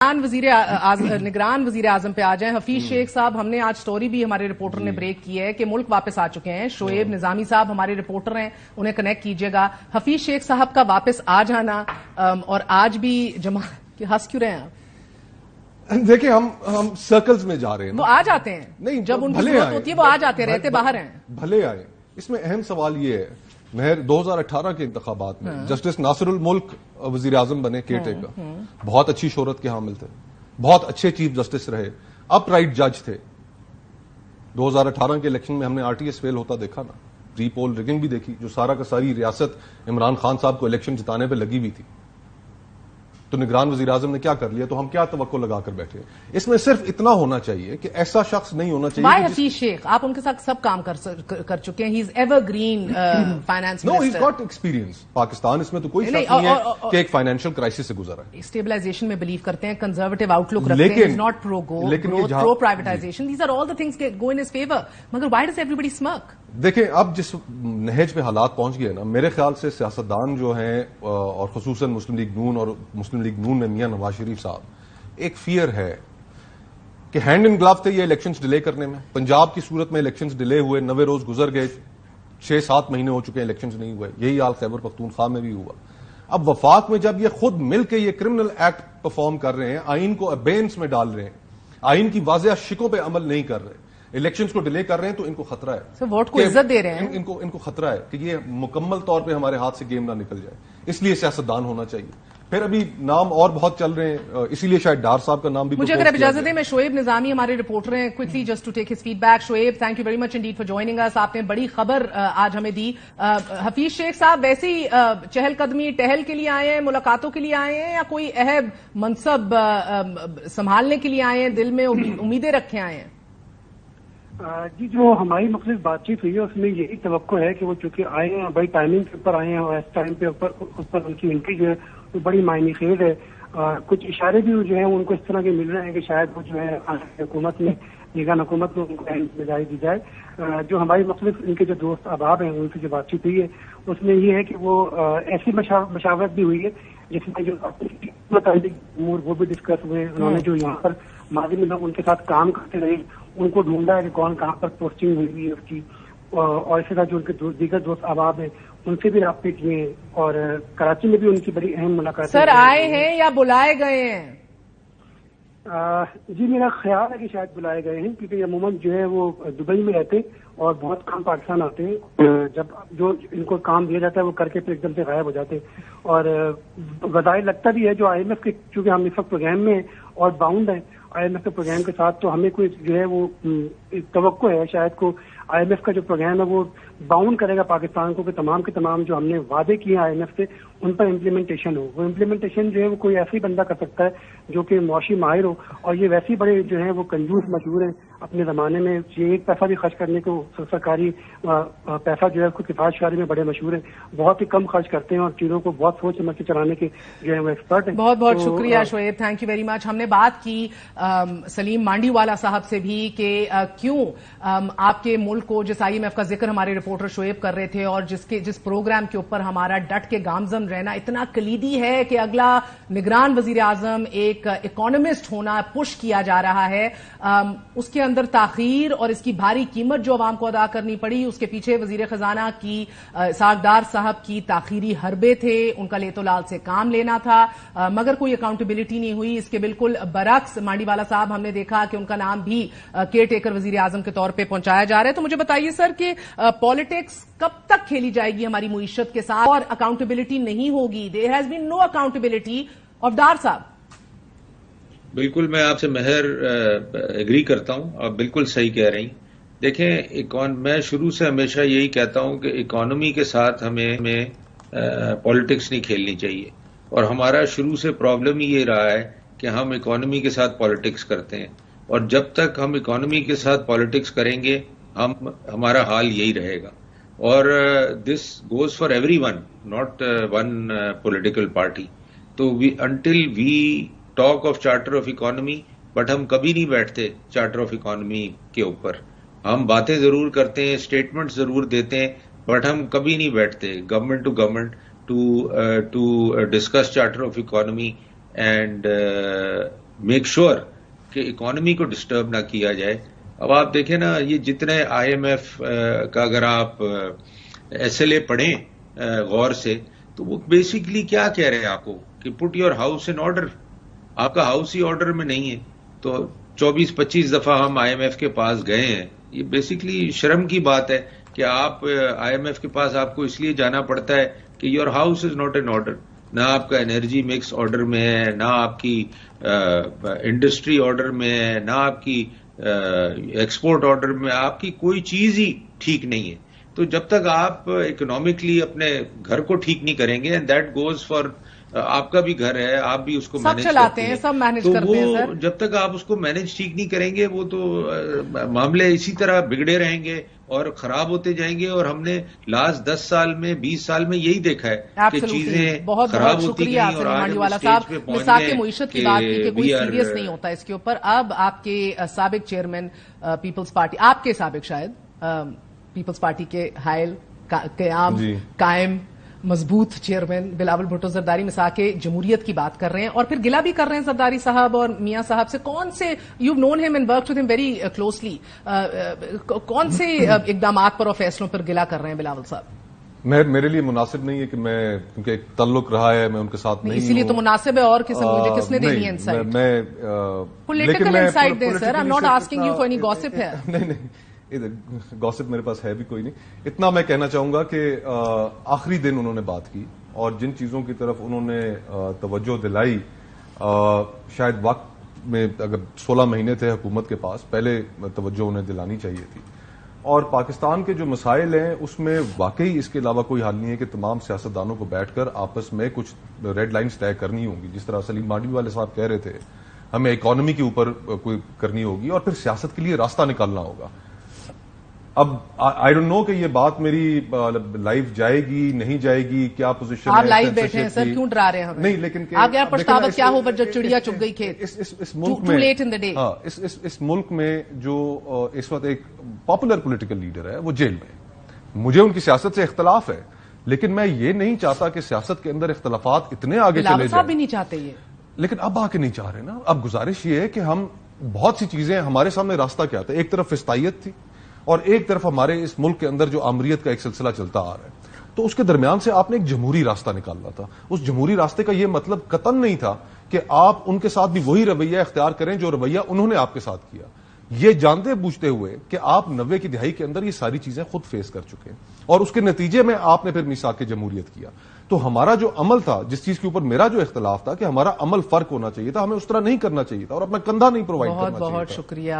نگران وزیر اعظم پہ آ جائیں. حفیظ شیخ صاحب، ہم نے آج سٹوری بھی ہمارے رپورٹر نے بریک کی ہے کہ ملک واپس آ چکے ہیں. شعیب نظامی صاحب ہمارے رپورٹر ہیں، انہیں کنیکٹ کیجئے گا. حفیظ شیخ صاحب کا واپس آ جانا اور آج بھی ہنس کیوں رہے ہیں آپ؟ دیکھیں ہم سرکلز میں جا رہے ہیں، وہ آ جاتے ہیں نہیں جب ان کی ضرورت ہوتی ہے، وہ آ جاتے رہتے باہر ہیں. بھلے آئے. اس میں اہم سوال یہ ہے، مہر 2018 کے انتخابات میں جسٹس ناصر الملک وزیر اعظم بنے کیئر ٹیکر، بہت اچھی شہرت کے حامل تھے، بہت اچھے چیف جسٹس رہے، اپ رائٹ جج تھے. 2018 کے الیکشن میں ہم نے آر ٹی ایس فیل ہوتا دیکھا نا، ری پول ریگنگ بھی دیکھی، جو سارا کا ساری ریاست عمران خان صاحب کو الیکشن جتانے پہ لگی ہوئی تھی. تو نگران وزیر اعظم نے کیا کر لیا؟ تو ہم کیا توقع لگا کر بیٹھے؟ اس میں صرف اتنا ہونا چاہیے کہ ایسا شخص نہیں ہونا چاہیے. وائی حفیظ شیخ؟ آپ ان کے ساتھ سب کام کر چکے ہیں. He is evergreen finance minister. No, he is got experience. Pakistan اس میں تو کوئی شک نہیں ہے کہ ایک فائنینشیل کرائسس سے گزرا ہے. اسٹیبلائزیشن میں بلیو کرتے ہیں، کنزرویٹو آؤٹ لک رکھتے ہیں، is not pro growth, pro privatisation. These are all the things go in his favour. مگر وائی ڈز ایوری بڈی اسمک؟ دیکھیں اب جس نہج پہ حالات پہنچ گئے نا، میرے خیال سے سیاستدان جو ہیں اور خصوصاً مسلم لیگ نون اور مسلم لیگ نون میں میاں نواز شریف صاحب، ایک فیئر ہے کہ ہینڈ ان گلو تھے یہ الیکشنز ڈیلے کرنے میں. پنجاب کی صورت میں الیکشنز ڈیلے ہوئے، 90 روز گزر گئے، 6-7 مہینے ہو چکے ہیں الیکشنز نہیں ہوئے. یہی حال خیبر پختونخوا میں بھی ہوا. اب وفاق میں جب یہ خود مل کے یہ کرمنل ایکٹ پرفارم کر رہے ہیں، آئین کو ابینس میں ڈال رہے ہیں، آئین کی واضح شکوں پہ عمل نہیں کر رہے، الیکشنز کو ڈیلے کر رہے ہیں، تو ان کو خطرہ ہے. ووٹ کو عزت دے رہے ہیں. ان کو خطرہ ہے کہ یہ مکمل طور پہ ہمارے ہاتھ سے گیم نہ نکل جائے. اس لیے سیاستدان ہونا چاہیے. پھر ابھی نام اور بہت چل رہے ہیں، اسی لیے شاید ڈار صاحب کا نام بھی. مجھے اگر آپ اجازت دیں، میں شعیب نظامی ہمارے رپورٹر ہیں، quickly just to take his feedback. Shoaib, thank you very much indeed for joining us. آپ نے بڑی خبر آج ہمیں دی. حفیظ شیخ صاحب، ویسے ہی چہل قدمی ٹہل کے لیے آئے ہیں، ملاقاتوں کے لیے آئے ہیں، یا کوئی اہم منصب سنبھالنے کے لیے آئے ہیں، دل میں امیدیں رکھے آئے ہیں؟ جی، جو ہماری مختلف بات چیت ہوئی ہے اس میں یہی توقع ہے کہ وہ چونکہ آئے ہیں بڑی ٹائمنگ کے اوپر آئے ہیں، اور اس ٹائم پہ اس پر ان کی انٹری جو ہے وہ بڑی معنی خیز ہے. کچھ اشارے بھی جو ہیں ان کو اس طرح کے مل رہے ہیں کہ شاید وہ جو ہے حکومت میں، نگران حکومت میں ان کو اہم ذمہ داری دی جائے. جو ہماری مختلف ان کے جو دوست احباب ہیں ان سے جو بات چیت ہوئی ہے اس میں یہ ہے کہ وہ ایسی مشاورت بھی ہوئی ہے جس میں جو متعلق امور وہ بھی ڈسکس ہوئے. انہوں نے جو یہاں پر ماضی میں ان کے ساتھ کام کرتے رہے ان کو ڈھونڈا ہے کہ کون کہاں پر پوسٹنگ ہوئی ہے اس کی، اور اسی طرح جو ان کے دیگر دوست احباب ہیں ان سے بھی رابطے کیے ہیں، اور کراچی میں بھی ان کی بڑی اہم ملاقات. سر آئے ہیں یا بلائے گئے ہیں؟ جی، میرا خیال ہے کہ شاید بلائے گئے ہیں، کیونکہ عموماً جو ہے وہ دبئی میں رہتے اور بہت کم پاکستان آتے ہیں. جب جو ان کو کام دیا جاتا ہے وہ کر کے پھر ایک دم سے غائب ہو جاتے ہیں. اور بظاہر لگتا بھی ہے جو آئی ایم ایف کے، چونکہ ہم اس وقت پروگرام میں اور باؤنڈ ہیں آئی ایم ایف کے پروگرام کے ساتھ، تو ہمیں کوئی جو ہے وہ توقع ہے شاید کو آئی ایم ایف کا جو پروگرام ہے وہ باؤنڈ کرے گا پاکستان کو کہ تمام کے تمام جو ہم نے وعدے کیے ہیں آئی ایم ایف سے ان پر امپلیمنٹیشن ہو. وہ امپلیمنٹیشن جو ہے وہ کوئی ایسی بندہ کر سکتا ہے جو کہ معاشی ماہر ہو، اور یہ ویسے بڑے جو ہیں وہ کنجوس مشہور ہیں اپنے زمانے میں. یہ ایک پیسہ بھی خرچ کرنے کو، سرکاری پیسہ جو ہے اس کو کفایت شعاری میں بڑے مشہور ہیں. بہت ہی کم خرچ کرتے ہیں اور چیزوں کو بہت سوچ سمجھ کے چلانے کے جو ہے وہ ایکسپرٹ ہیں. بہت بہت شکریہ شعیب، تھینک یو ویری مچ. ہم نے بات کی سلیم مانڈی والا صاحب سے بھی کہ کیوں آپ کے ملک کو، جس آئی ایم ایف کا ذکر ہمارے رپورٹر شعیب کر رہے تھے اور جس پروگرام کے اوپر ہمارا ڈٹ کے گامزن رہنا اتنا کلیدی ہے کہ اگلا نگران وزیر اعظم ایک اکانومسٹ ہونا پش کیا جا رہا ہے، اس کے اندر تاخیر اور اس کی بھاری قیمت جو عوام کو ادا کرنی پڑی، اس کے پیچھے وزیر خزانہ کی اسحاق ڈار صاحب کی تاخیری حربے تھے. ان کا لیتو لال سے کام لینا تھا مگر کوئی اکاؤنٹیبلٹی نہیں ہوئی. اس کے بالکل برعکس مانڈی والا صاحب، ہم نے دیکھا کہ ان کا نام بھی کیئر ٹیکر وزیر اعظم کے طور پہ پہنچایا جا رہا ہے. تو مجھے بتائیے سر کہ پالیٹکس کب تک کھیلی جائے گی ہماری معیشت کے ساتھ اور اکاؤنٹیبلٹی نہیں ہوگی؟ There has been no accountability of Dar صاحب. بالکل، میں آپ سے مہر ایگری کرتا ہوں، آپ بالکل صحیح کہہ رہی. دیکھیں، میں شروع سے ہمیشہ یہی کہتا ہوں کہ اکانومی کے ساتھ ہمیں پالیٹکس نہیں کھیلنی چاہیے، اور ہمارا شروع سے پرابلم یہ رہا ہے کہ ہم اکانومی کے ساتھ پالیٹکس کرتے ہیں، اور جب تک ہم اکانومی کے ساتھ پالیٹکس کریں گے ہمارا حال یہی رہے گا. اور this goes for everyone, not one political party. تو until we talk of charter of economy, but ہم کبھی نہیں بیٹھتے چارٹر آف اکانومی کے اوپر. ہم باتیں ضرور کرتے ہیں، اسٹیٹمنٹ ضرور دیتے ہیں، بٹ ہم کبھی نہیں بیٹھتے government to government to discuss charter of economy. And make sure کہ اکانومی کو ڈسٹرب نہ کیا جائے. اب آپ دیکھیں نا یہ جتنے IMF کا اگر آپ SLA پڑھیں غور سے تو وہ بیسیکلی کیا کہہ رہے ہیں آپ کو کہ put your house in order. آپ کا ہاؤس ہی آرڈر میں نہیں ہے. تو 24-25 دفعہ ہم IMF کے پاس گئے ہیں. یہ بیسیکلی شرم کی بات ہے کہ آپ IMF کے پاس آپ کو اس لیے جانا پڑتا ہے کہ your house is not an order. نہ آپ کا انرجی مکس آرڈر میں ہے, نہ آپ کی انڈسٹری آرڈر میں ہے, نہ آپ کی ایکسپورٹ آرڈر میں, آپ کی کوئی چیز ہی ٹھیک نہیں ہے. تو جب تک آپ اکنامکلی اپنے گھر کو ٹھیک نہیں کریں گے, اینڈ دیٹ گوز فار, آپ کا بھی گھر ہے, آپ بھی اس کو مینج چلاتے ہیں, سب مینج کرتے ہیں سر. جب تک آپ اس کو مینج ٹھیک نہیں کریں گے وہ تو معاملے اسی طرح بگڑے رہیں گے اور خراب ہوتے جائیں گے. اور ہم نے لاسٹ 10 سال میں 20 سال میں یہی دیکھا ہے کہ چیزیں بہت خراب بہت ہوتی شکریہ گئیں اور مانڈی والا صاحب. مساق معیشت کی بات کی کہ کوئی سیریس نہیں ہوتا اس کے اوپر. اب آپ کے سابق چیئرمین پیپلز پارٹی, آپ کے سابق شاید پیپلز پارٹی کے حائل قیام قائم مضبوط چیئرمین بلاول بھٹو زرداری مساق جمہوریت کی بات کر رہے ہیں, اور پھر گلہ بھی کر رہے ہیں زرداری صاحب اور میاں صاحب سے. کون سے, یو نون ہم اینڈ ورکڈ ود ہم ویری کلوزلی, کون سے اقدامات پر اور فیصلوں پر گلہ کر رہے ہیں بلاول صاحب؟ میرے لیے مناسب نہیں ہے کہ میں, کیونکہ ایک تعلق رہا ہے, میں ان کے ساتھ نہیں, اسی لیے تو مناسب ہے. اور مجھے کس نے دینی ہے انسائٹ؟ میں پولیٹیکل انسائٹ دیں sir. I am not asking you for any gossip ہے. نہیں گوسپ میرے پاس ہے بھی کوئی نہیں. اتنا میں کہنا چاہوں گا کہ آخری دن انہوں نے بات کی اور جن چیزوں کی طرف انہوں نے توجہ دلائی, شاید وقت میں اگر 16 مہینے تھے حکومت کے پاس, پہلے توجہ انہیں دلانی چاہیے تھی. اور پاکستان کے جو مسائل ہیں اس میں واقعی اس کے علاوہ کوئی حل نہیں ہے کہ تمام سیاستدانوں کو بیٹھ کر آپس میں کچھ ریڈ لائنز طے کرنی ہوں گی. جس طرح سلیم مانڈی والے صاحب کہہ رہے تھے, ہمیں اکانومی کے اوپر کوئی کرنی ہوگی اور پھر سیاست کے لیے راستہ نکالنا ہوگا. اب آئی ڈونٹ نو کہ یہ بات میری لائیو جائے گی نہیں جائے گی, کیا پوزیشن ہے. آپ لائیو بیٹھے ہیں سر, کیوں ڈرا رہے ہیں ہمیں؟ نہیں, لیکن آگے پچھتاوت کیا ہو جب چڑیا چگ گئی کھیت. اس ملک میں لیٹ ان دی ڈے. ہاں, اس ملک میں جو اس وقت ایک پاپولر پولیٹیکل لیڈر ہے وہ جیل میں. مجھے ان کی سیاست سے اختلاف ہے, لیکن میں یہ نہیں چاہتا کہ سیاست کے اندر اختلافات اتنے آگے چلے جائیں. صاحب بھی نہیں چاہتے یہ, لیکن اب آ کے نہیں چاہ رہے نا. اب گزارش یہ ہے کہ ہم بہت سی چیزیں, ہمارے سامنے راستہ کیا تھا. ایک طرف فسطائیت تھی اور ایک طرف ہمارے اس ملک کے اندر جو آمریت کا ایک سلسلہ چلتا آ رہا ہے. تو اس کے درمیان سے آپ نے ایک جمہوری راستہ نکالنا تھا. اس جمہوری راستے کا یہ مطلب قطعاً نہیں تھا کہ آپ ان کے ساتھ بھی وہی رویہ اختیار کریں جو رویہ انہوں نے آپ کے ساتھ کیا, یہ جانتے بوجھتے ہوئے کہ آپ 90 کی دہائی کے اندر یہ ساری چیزیں خود فیس کر چکے ہیں اور اس کے نتیجے میں آپ نے پھر میثاق جمہوریت کیا. تو ہمارا جو عمل تھا, جس چیز کے اوپر میرا جو اختلاف تھا کہ ہمارا عمل فرق ہونا چاہیے تھا, ہمیں اس طرح نہیں کرنا چاہیے تھا اور اپنا کندھا نہیں پرووائڈ کرنا چاہیے تھا. بہت شکریہ.